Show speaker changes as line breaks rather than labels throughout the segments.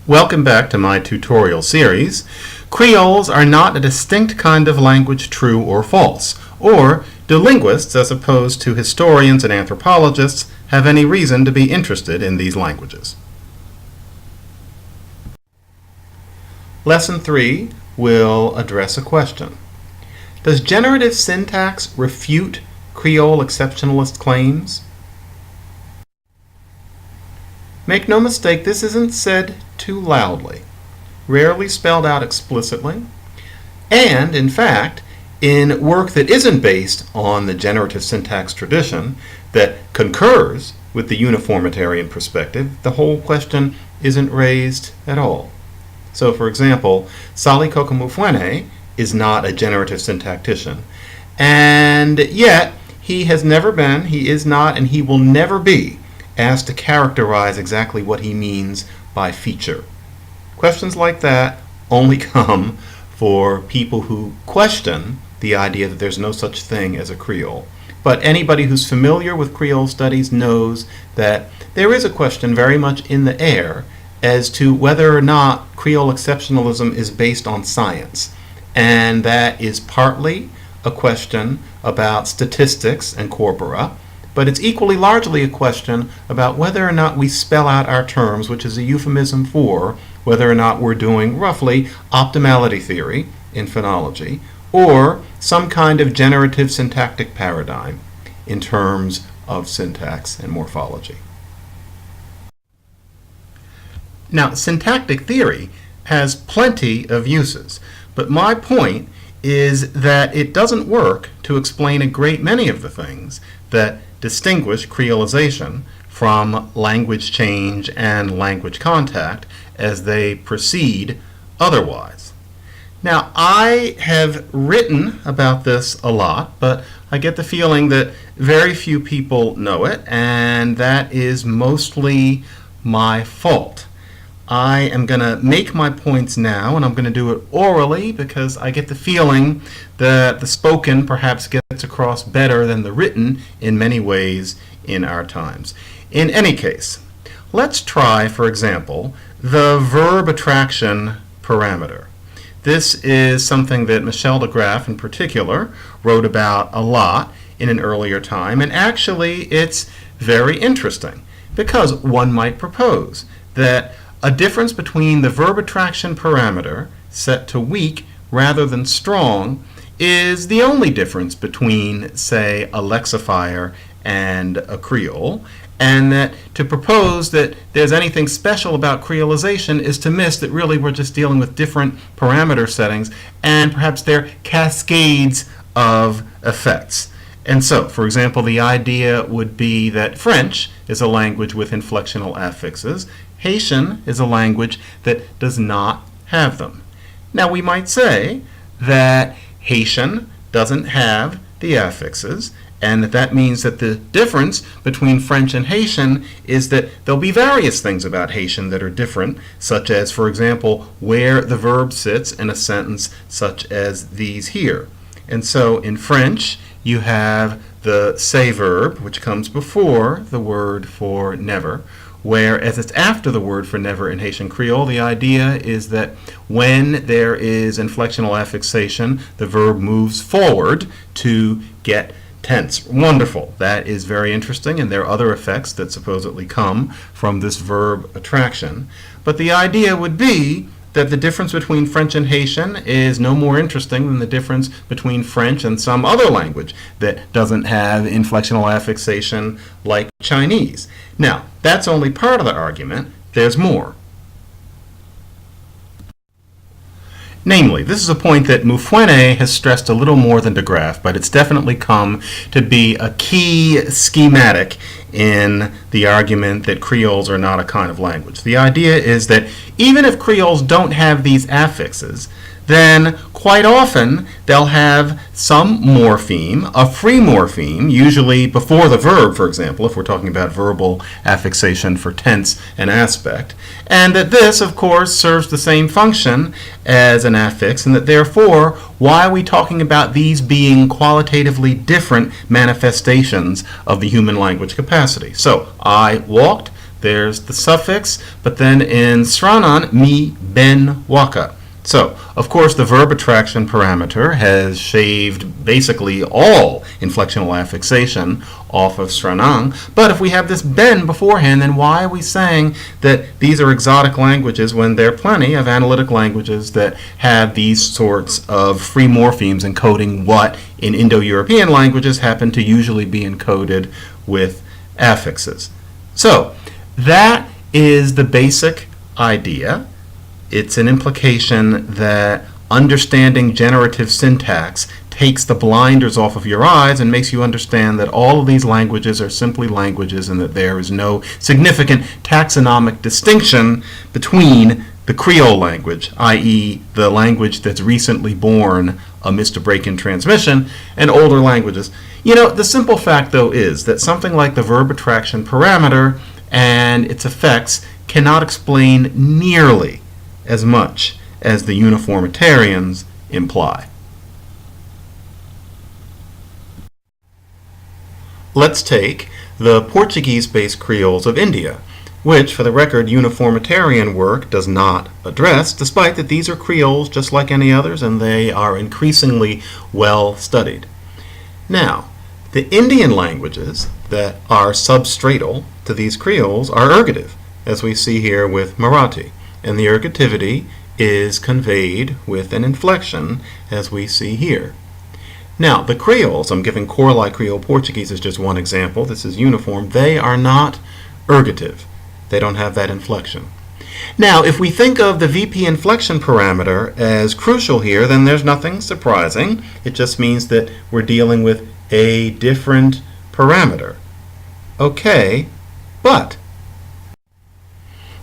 Welcome back to my tutorial series. Creoles are not a distinct kind of language, true or false, or do linguists, as opposed to historians and anthropologists, have any reason to be interested in these languages? Lesson 3 will address a question. Does generative syntax refute Creole exceptionalist claims? Make no mistake, this isn't said too loudly, rarely spelled out explicitly, and, in fact, in work that isn't based on the generative syntax tradition that concurs with the Uniformitarian perspective, the whole question isn't raised at all. So, for example, Sali Kokomufwene is not a generative syntactician, and yet he has never been, he is not, and he will never be asked to characterize exactly what he means by feature. Questions like that only come for people who question the idea that there's no such thing as a Creole. But anybody who's familiar with Creole studies knows that there is a question very much in the air as to whether or not Creole exceptionalism is based on science. And that is partly a question about statistics and corpora, but it's equally largely a question about whether or not we spell out our terms, which is a euphemism for whether or not we're doing roughly optimality theory in phonology, or some kind of generative syntactic paradigm in terms of syntax and morphology. Now, syntactic theory has plenty of uses, but my point is that it doesn't work to explain a great many of the things that distinguish creolization from language change and language contact as they proceed otherwise. Now, I have written about this a lot, but I get the feeling that very few people know it, and that is mostly my fault. I am going to make my points now, and I'm going to do it orally because I get the feeling that the spoken perhaps gets across better than the written in many ways in our times. In any case, let's try, for example, the verb attraction parameter. This is something that Michel de Graaf in particular wrote about a lot in an earlier time, and actually it's very interesting because one might propose that a difference between the verb attraction parameter set to weak rather than strong is the only difference between, say, a lexifier and a Creole, and that to propose that there's anything special about creolization is to miss that really we're just dealing with different parameter settings and perhaps they're cascades of effects. And so, for example, the idea would be that French is a language with inflectional affixes. Haitian is a language that does not have them. Now, we might say that Haitian doesn't have the affixes, and that means that the difference between French and Haitian is that there'll be various things about Haitian that are different, such as, for example, where the verb sits in a sentence such as these here. And so in French, you have the say verb, which comes before the word for never, whereas it's after the word for never in Haitian Creole. The idea is that when there is inflectional affixation, the verb moves forward to get tense. Wonderful. That is very interesting, and there are other effects that supposedly come from this verb attraction. But the idea would be that the difference between French and Haitian is no more interesting than the difference between French and some other language that doesn't have inflectional affixation like Chinese. Now, that's only part of the argument. There's more. Namely, this is a point that Mufwene has stressed a little more than de Graaf, but it's definitely come to be a key schematic in the argument that Creoles are not a kind of language. The idea is that even if Creoles don't have these affixes, then quite often they'll have some morpheme, a free morpheme, usually before the verb, for example, if we're talking about verbal affixation for tense and aspect, and that this, of course, serves the same function as an affix, and that therefore, why are we talking about these being qualitatively different manifestations of the human language capacity? So, I walked, there's the suffix, but then in Sranan, mi, ben, waka. So, of course, the verb attraction parameter has shaved basically all inflectional affixation off of Sranang. But if we have this ben beforehand, then why are we saying that these are exotic languages when there are plenty of analytic languages that have these sorts of free morphemes encoding what in Indo-European languages happen to usually be encoded with affixes? So, that is the basic idea. It's an implication that understanding generative syntax takes the blinders off of your eyes and makes you understand that all of these languages are simply languages and that there is no significant taxonomic distinction between the Creole language, i.e. the language that's recently born amidst a break in transmission, and older languages. You know, the simple fact, though, is that something like the verb attraction parameter and its effects cannot explain nearly as much as the Uniformitarians imply. Let's take the Portuguese-based Creoles of India, which, for the record, Uniformitarian work does not address, despite that these are Creoles just like any others, and they are increasingly well studied. Now, the Indian languages that are substratal to these Creoles are ergative, as we see here with Marathi. And the ergativity is conveyed with an inflection, as we see here. Now, the Creoles, I'm giving Creole Portuguese as just one example, this is uniform, they are not ergative. They don't have that inflection. Now, if we think of the VP inflection parameter as crucial here, then there's nothing surprising. It just means that we're dealing with a different parameter. Okay, but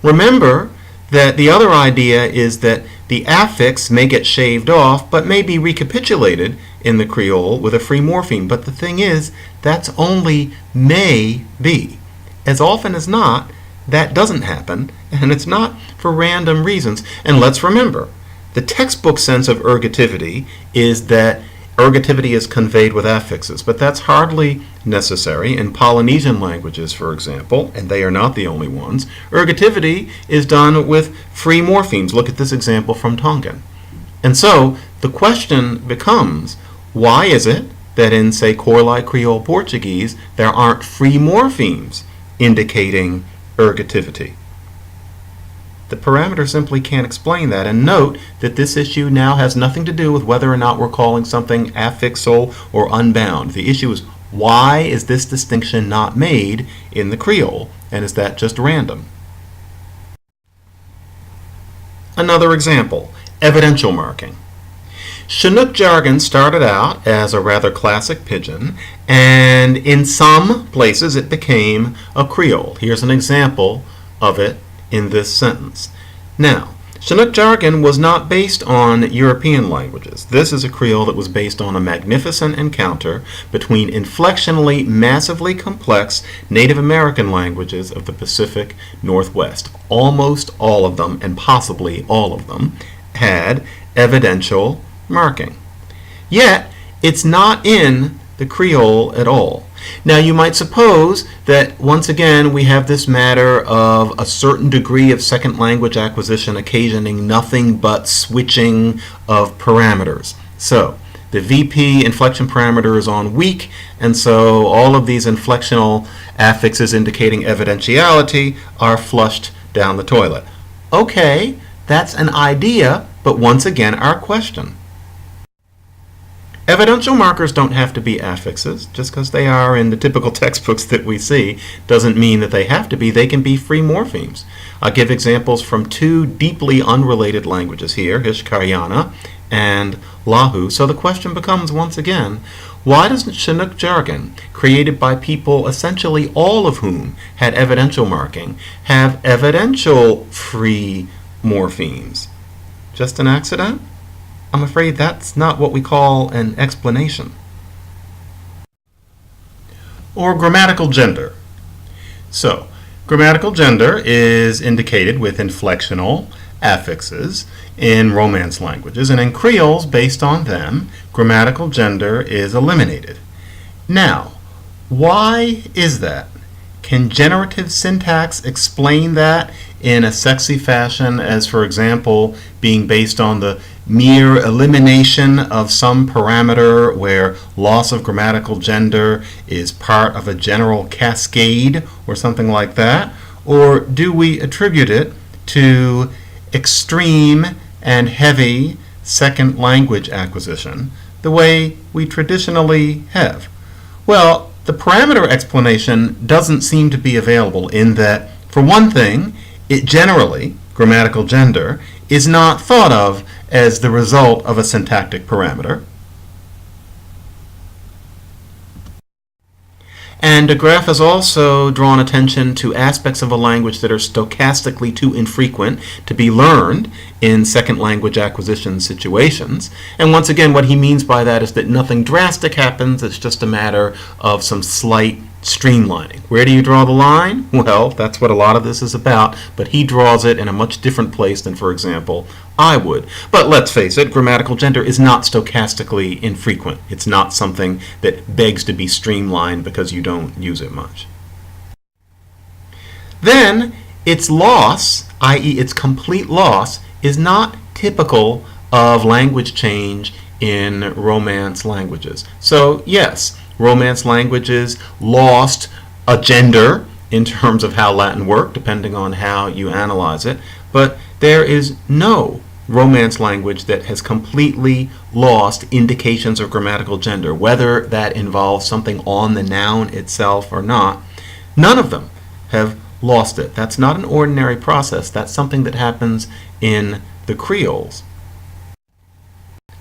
remember that the other idea is that the affix may get shaved off, but may be recapitulated in the Creole with a free morpheme. But the thing is, that's only may be. As often as not, that doesn't happen, and it's not for random reasons. And let's remember, the textbook sense of ergativity is that ergativity is conveyed with affixes, but that's hardly necessary. In Polynesian languages, for example, and they are not the only ones, ergativity is done with free morphemes. Look at this example from Tongan. And so the question becomes, why is it that in, say, Creole Portuguese, there aren't free morphemes indicating ergativity? The parameter simply can't explain that. And note that this issue now has nothing to do with whether or not we're calling something affixal or unbound. The issue is, why is this distinction not made in the Creole? And is that just random? Another example, evidential marking. Chinook jargon started out as a rather classic pidgin, and in some places it became a Creole. Here's an example of it in this sentence. Now, Chinook jargon was not based on European languages. This is a Creole that was based on a magnificent encounter between inflectionally massively complex Native American languages of the Pacific Northwest. Almost all of them, and possibly all of them, had evidential marking. Yet, it's not in the Creole at all. Now, you might suppose that, once again, we have this matter of a certain degree of second language acquisition occasioning nothing but switching of parameters. So, the VP inflection parameter is on weak, and so all of these inflectional affixes indicating evidentiality are flushed down the toilet. Okay, that's an idea, but once again, our question. Evidential markers don't have to be affixes. Just because they are in the typical textbooks that we see doesn't mean that they have to be. They can be free morphemes. I'll give examples from two deeply unrelated languages here, Hishkaryana and Lahu. So the question becomes, once again, why doesn't Chinook jargon, created by people essentially all of whom had evidential marking, have evidential free morphemes? Just an accident? I'm afraid that's not what we call an explanation. Or grammatical gender. So, grammatical gender is indicated with inflectional affixes in Romance languages, and in Creoles, based on them, grammatical gender is eliminated. Now, why is that? Can generative syntax explain that in a sexy fashion, as for example, being based on the mere elimination of some parameter where loss of grammatical gender is part of a general cascade or something like that? Or do we attribute it to extreme and heavy second language acquisition, the way we traditionally have? Well, the parameter explanation doesn't seem to be available in that, for one thing, it generally, grammatical gender, is not thought of as the result of a syntactic parameter. And de Graaf has also drawn attention to aspects of a language that are stochastically too infrequent to be learned in second language acquisition situations. And once again, what he means by that is that nothing drastic happens, it's just a matter of some slight streamlining. Where do you draw the line? Well, that's what a lot of this is about, but he draws it in a much different place than, for example, I would. But let's face it, grammatical gender is not stochastically infrequent. It's not something that begs to be streamlined because you don't use it much. Then, its loss, i.e. its complete loss, is not typical of language change in Romance languages. So, yes, Romance languages lost a gender in terms of how Latin worked, depending on how you analyze it, but there is no Romance language that has completely lost indications of grammatical gender, whether that involves something on the noun itself or not. None of them have lost it. That's not an ordinary process. That's something that happens in the Creoles.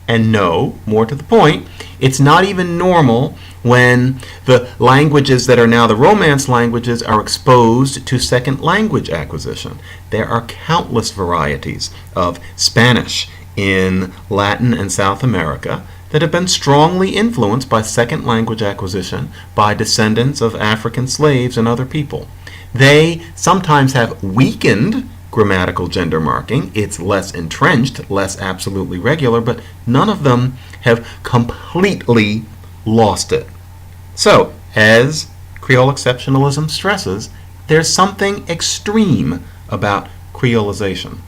And no, more to the point, it's not even normal when the languages that are now the Romance languages are exposed to second language acquisition. There are countless varieties of Spanish in Latin and South America that have been strongly influenced by second language acquisition by descendants of African slaves and other people. They sometimes have weakened grammatical gender marking. It's less entrenched, less absolutely regular, but none of them have completely lost it. So, as Creole Exceptionalism stresses, there's something extreme about creolization.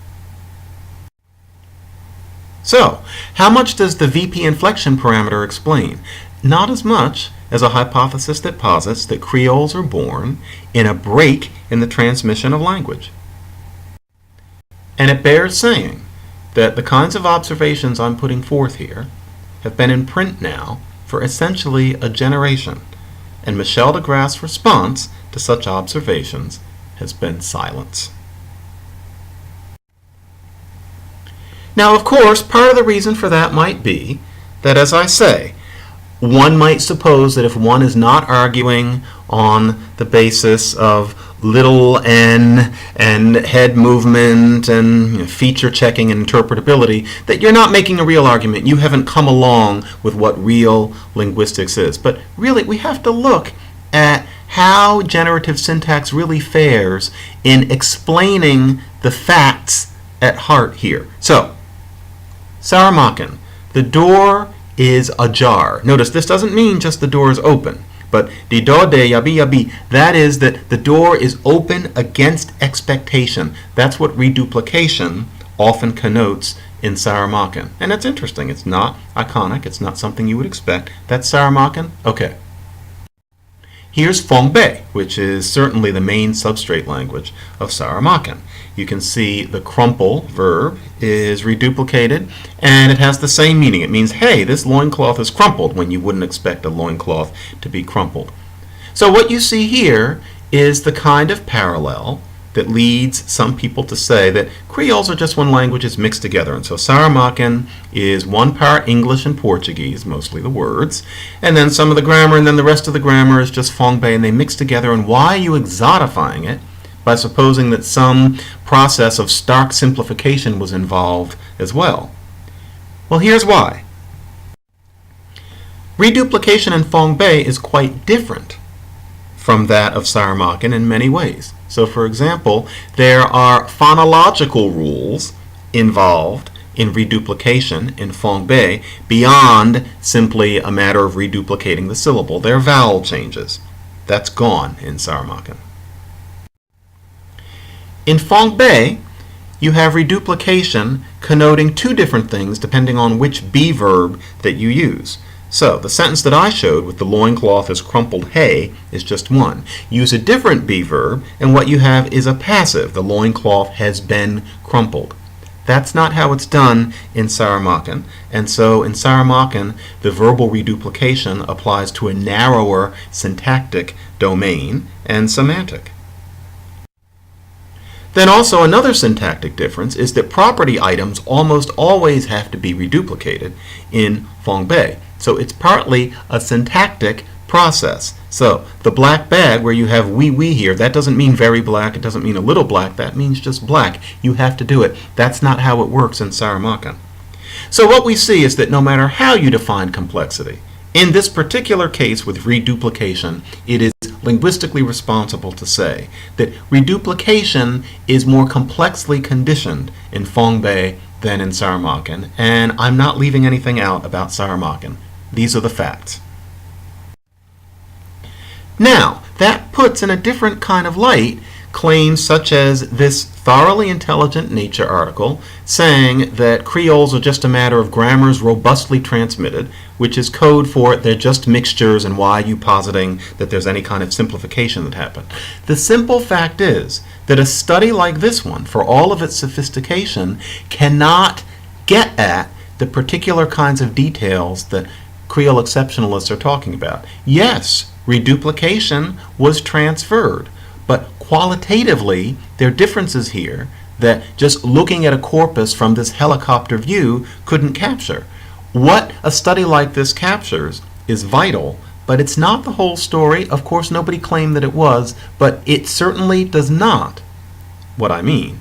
So, how much does the VP inflection parameter explain? Not as much as a hypothesis that posits that Creoles are born in a break in the transmission of language. And it bears saying that the kinds of observations I'm putting forth here have been in print now for essentially a generation, and Michel de Graaf's response to such observations has been silence. Now, of course, part of the reason for that might be that, as I say, one might suppose that if one is not arguing on the basis of little n and head movement and feature checking and interpretability, that you're not making a real argument. You haven't come along with what real linguistics is. But really, we have to look at how generative syntax really fares in explaining the facts at heart here. So, Saramaccan, the door is ajar. Notice this doesn't mean just the door is open, but di do de yabi yabi, that is that the door is open against expectation. That's what reduplication often connotes in Saramaccan. And it's interesting. It's not iconic. It's not something you would expect. That's Saramaccan? Okay. Here's Fongbe, which is certainly the main substrate language of Saramaccan. You can see the crumple verb is reduplicated, and it has the same meaning. It means, hey, this loincloth is crumpled, when you wouldn't expect a loincloth to be crumpled. So what you see here is the kind of parallel that leads some people to say that Creoles are just when languages mixed together. And so Saramaccan is one part English and Portuguese, mostly the words, and then some of the grammar, and then the rest of the grammar is just Fongbe, and they mix together. And why are you exotifying it? By supposing that some process of stark simplification was involved as well. Well, here's why. Reduplication in Fongbe is quite different from that of Saramaccan in many ways. So, for example, there are phonological rules involved in reduplication in Fongbe beyond simply a matter of reduplicating the syllable. There are vowel changes. That's gone in Saramaccan. In Fong-Bei, you have reduplication connoting two different things depending on which be verb that you use. So the sentence that I showed with the loincloth is crumpled hay is just one. Use a different be verb and what you have is a passive. The loincloth has been crumpled. That's not how it's done in Saramaccan, and so in Saramaccan the verbal reduplication applies to a narrower syntactic domain and semantic. Then also another syntactic difference is that property items almost always have to be reduplicated in Fong-Bei. So it's partly a syntactic process. So the black bag where you have wee here, that doesn't mean very black, it doesn't mean a little black, that means just black. You have to do it. That's not how it works in Saramaccan. So what we see is that no matter how you define complexity, in this particular case with reduplication, it is linguistically responsible to say that reduplication is more complexly conditioned in Fong-Bei than in Saramaccan, and I'm not leaving anything out about Saramaccan. These are the facts. Now, that puts in a different kind of light claims such as this thoroughly intelligent Nature article saying that creoles are just a matter of grammars robustly transmitted, which is code for they're just mixtures, and why are you positing that there's any kind of simplification that happened. The simple fact is that a study like this one, for all of its sophistication, cannot get at the particular kinds of details that Creole Exceptionalists are talking about. Yes, reduplication was transferred, but qualitatively, there are differences here that just looking at a corpus from this helicopter view couldn't capture. What a study like this captures is vital, but it's not the whole story. Of course, nobody claimed that it was, but it certainly does not, what I mean,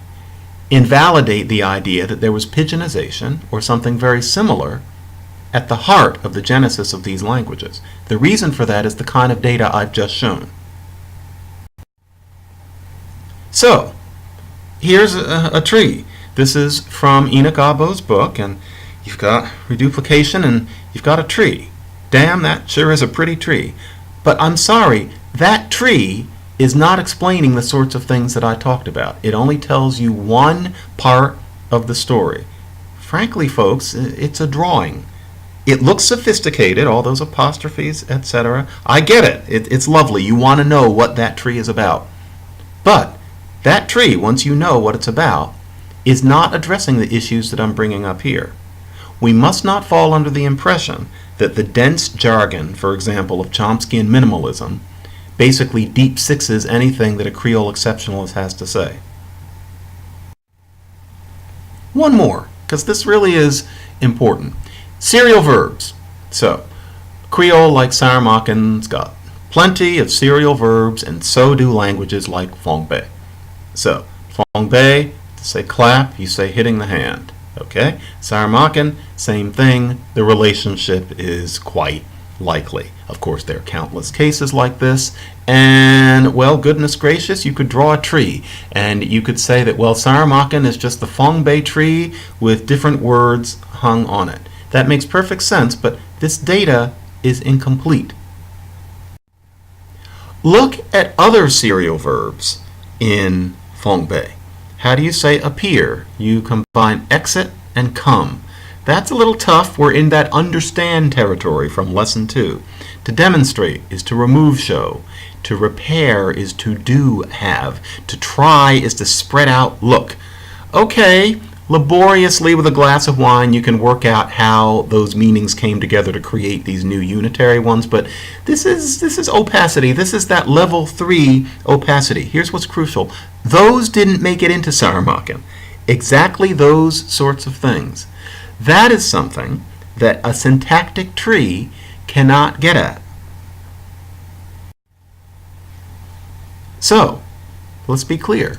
invalidate the idea that there was pigeonization or something very similar at the heart of the genesis of these languages. The reason for that is the kind of data I've just shown. So, here's a tree. This is from Enoch Abo's book, and you've got reduplication and you've got a tree. Damn, that sure is a pretty tree. But I'm sorry, that tree is not explaining the sorts of things that I talked about. It only tells you one part of the story. Frankly, folks, it's a drawing. It looks sophisticated, all those apostrophes, etc. I get it. It's lovely. You want to know what that tree is about. But that tree, once you know what it's about, is not addressing the issues that I'm bringing up here. We must not fall under the impression that the dense jargon, for example, of Chomskyan minimalism, basically deep sixes anything that a Creole Exceptionalist has to say. One more, because this really is important. Serial verbs. So, Creole, like Saramaccan's got plenty of serial verbs, and so do languages like Fong-Bei. So, Fong-Bei, to say clap, you say hitting the hand. Okay? Saramaccan, same thing. The relationship is quite likely. Of course, there are countless cases like this, and, well, goodness gracious, you could draw a tree, and you could say that, well, Saramaccan is just the Fong-Bei tree with different words hung on it. That makes perfect sense, but this data is incomplete. Look at other serial verbs in Fong-Bei. How do you say appear? You combine exit and come. That's a little tough. We're in that understand territory from lesson 2. To demonstrate is to remove show. To repair is to do have. To try is to spread out look. Okay, laboriously with a glass of wine you can work out how those meanings came together to create these new unitary ones, but this is opacity. This is that level 3 opacity. Here's what's crucial. Those didn't make it into Saramaccan. Exactly those sorts of things. That is something that a syntactic tree cannot get at. So, let's be clear.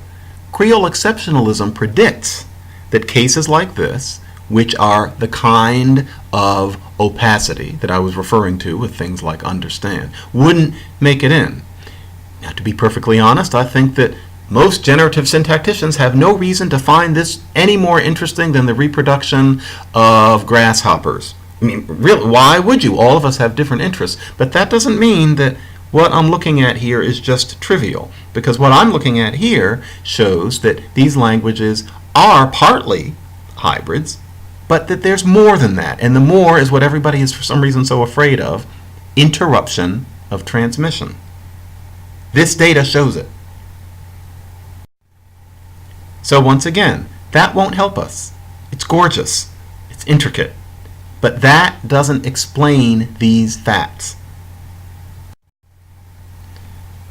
Creole Exceptionalism predicts that cases like this, which are the kind of opacity that I was referring to with things like understand, wouldn't make it in. Now, to be perfectly honest, I think that most generative syntacticians have no reason to find this any more interesting than the reproduction of grasshoppers. I mean, really, why would you? All of us have different interests, but that doesn't mean that what I'm looking at here is just trivial. because what I'm looking at here shows that these languages are partly hybrids, but that there's more than that. And the more is what everybody is for some reason so afraid of: interruption of transmission. This data shows it. So once again, that won't help us. It's gorgeous. It's intricate. But that doesn't explain these facts.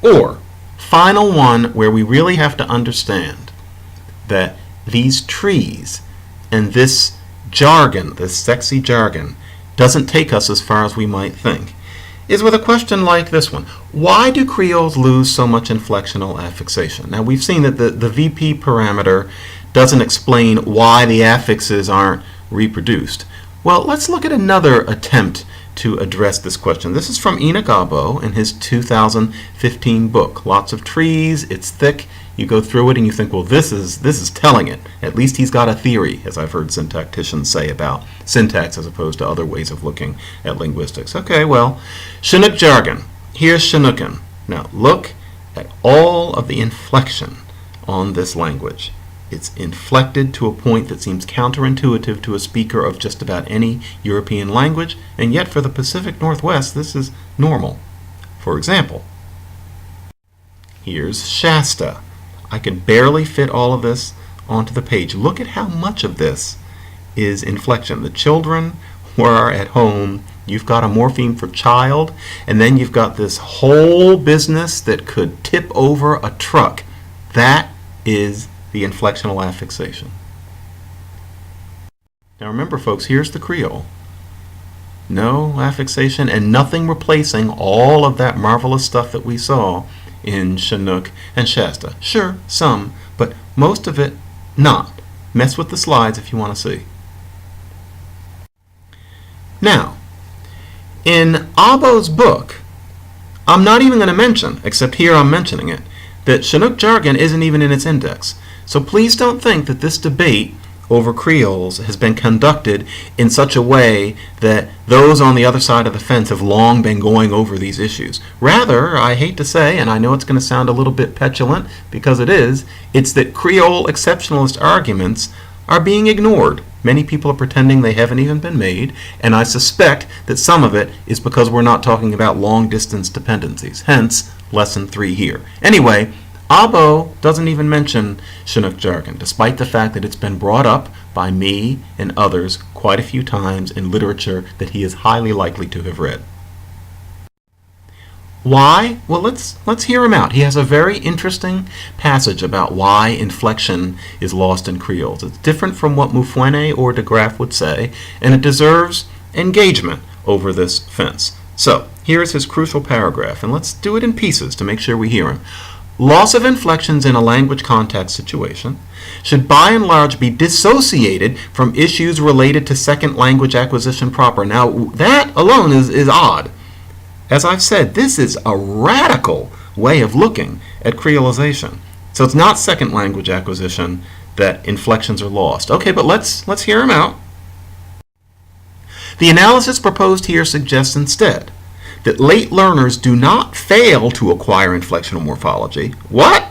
Or, final one where we really have to understand that these trees and this jargon, this sexy jargon, doesn't take us as far as we might think, is with a question like this one. Why do Creoles lose so much inflectional affixation? Now, we've seen that the VP parameter doesn't explain why the affixes aren't reproduced. Well, let's look at another attempt to address this question. This is from Enoch Abo in his 2015 book. Lots of trees, it's thick. You go through it and you think, well, this is telling it. At least he's got a theory, as I've heard syntacticians say about syntax as opposed to other ways of looking at linguistics. Okay, well, Chinook jargon. Here's Chinookan. Now look at all of the inflection on this language. It's inflected to a point that seems counterintuitive to a speaker of just about any European language, and yet for the Pacific Northwest, this is normal. For example, here's Shasta. I can barely fit all of this onto the page. Look at how much of this is inflection. The children were at home. You've got a morpheme for child, and then you've got this whole business that could tip over a truck. That is the inflectional affixation. Now remember, folks, here's the Creole. No affixation and nothing replacing all of that marvelous stuff that we saw in Chinook and Shasta. Sure, some, but most of it not. Mess with the slides if you want to see. Now, in Abo's book, I'm not even going to mention, except here I'm mentioning it, that Chinook jargon isn't even in its index. So please don't think that this debate over Creoles has been conducted in such a way that those on the other side of the fence have long been going over these issues. Rather, I hate to say, and I know it's going to sound a little bit petulant because it is, it's that Creole Exceptionalist arguments are being ignored. Many people are pretending they haven't even been made, and I suspect that some of it is because we're not talking about long-distance dependencies. Hence, lesson 3 here. Anyway, Abo doesn't even mention Chinook jargon, despite the fact that it's been brought up by me and others quite a few times in literature that he is highly likely to have read. Why? Well, let's hear him out. He has a very interesting passage about why inflection is lost in Creoles. It's different from what Mufwene or de Graaf would say, and it deserves engagement over this fence. So, here's his crucial paragraph, and let's do it in pieces to make sure we hear him. Loss of inflections in a language context situation should by and large be dissociated from issues related to second language acquisition proper. Now, that alone is odd. As I've said, this is a radical way of looking at creolization. So it's not second language acquisition that inflections are lost. Okay, but let's hear him out. The analysis proposed here suggests instead that late learners do not fail to acquire inflectional morphology. What?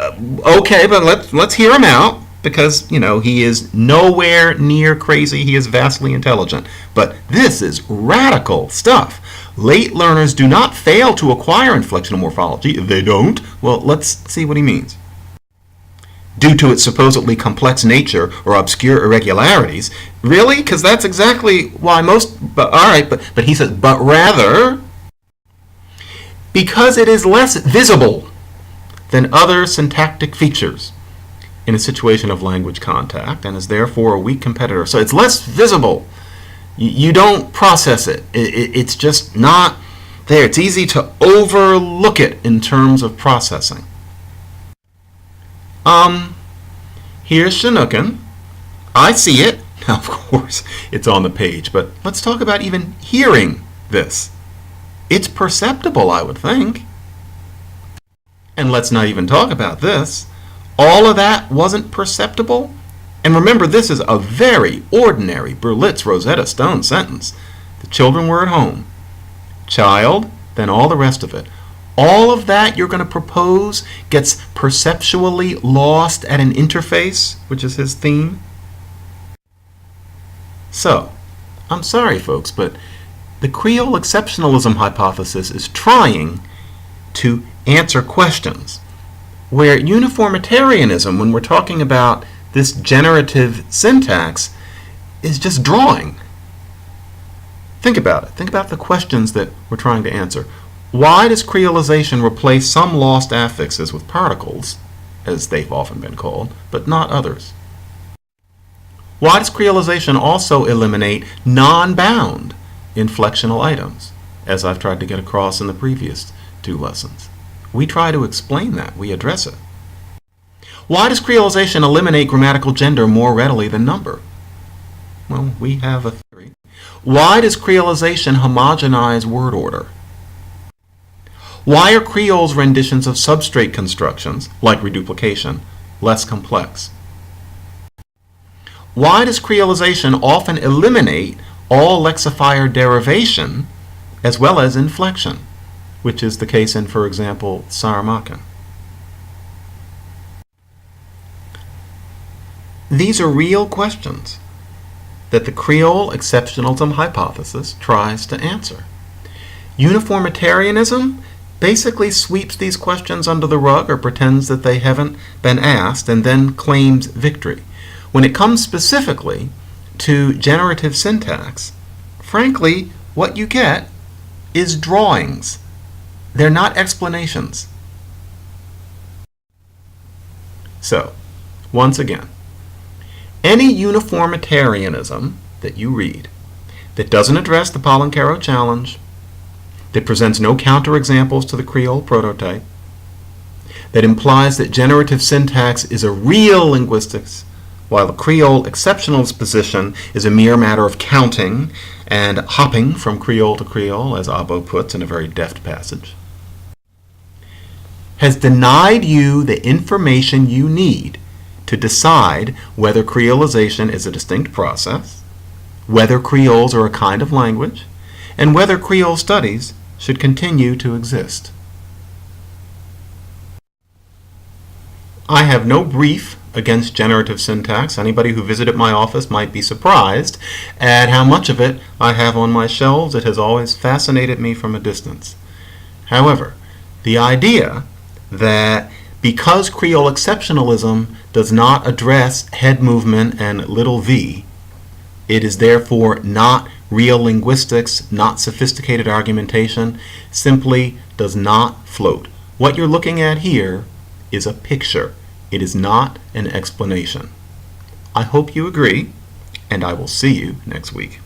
Okay, but let's hear him out, because, you know, he is nowhere near crazy. He is vastly intelligent. But this is radical stuff. Late learners do not fail to acquire inflectional morphology. They don't. Well, let's see what he means. Due to its supposedly complex nature or obscure irregularities. Really? Because that's exactly why most... But, all right, but he says, but rather, because it is less visible than other syntactic features in a situation of language contact and is therefore a weak competitor. So it's less visible. You don't process it. It's just not there. It's easy to overlook it in terms of processing. Here's Chinookan. I see it. Now, of course, it's on the page, but let's talk about even hearing this. It's perceptible, I would think. And let's not even talk about this. All of that wasn't perceptible. And remember, this is a very ordinary Berlitz Rosetta Stone sentence. The children were at home. Child, then all the rest of it. All of that you're going to propose gets perceptually lost at an interface, which is his theme. So, I'm sorry folks, but the Creole Exceptionalism hypothesis is trying to answer questions, where Uniformitarianism, when we're talking about this generative syntax, is just drawing. Think about it. Think about the questions that we're trying to answer. Why does creolization replace some lost affixes with particles, as they've often been called, but not others? Why does creolization also eliminate non-bound inflectional items, as I've tried to get across in the previous 2 lessons? We try to explain that. We address it. Why does creolization eliminate grammatical gender more readily than number? Well, we have a theory. Why does creolization homogenize word order? Why are creoles' renditions of substrate constructions, like reduplication, less complex? Why does creolization often eliminate all lexifier derivation as well as inflection, which is the case in, for example, Saramaccan? These are real questions that the Creole Exceptionalism hypothesis tries to answer. Uniformitarianism basically sweeps these questions under the rug or pretends that they haven't been asked and then claims victory. When it comes specifically to generative syntax, frankly, what you get is drawings. They're not explanations. So, once again, any uniformitarianism that you read that doesn't address the Polencaro challenge, that presents no counterexamples to the Creole prototype, that implies that generative syntax is a real linguistics, while the Creole Exceptionalist position is a mere matter of counting and hopping from Creole to Creole, as Abo puts in a very deft passage, has denied you the information you need to decide whether creolization is a distinct process, whether creoles are a kind of language, and whether Creole studies should continue to exist. I have no brief against generative syntax. Anybody who visited my office might be surprised at how much of it I have on my shelves. It has always fascinated me from a distance. However, the idea that because Creole Exceptionalism does not address head movement and little v, it is therefore not real linguistics, not sophisticated argumentation, simply does not float. What you're looking at here is a picture. It is not an explanation. I hope you agree, and I will see you next week.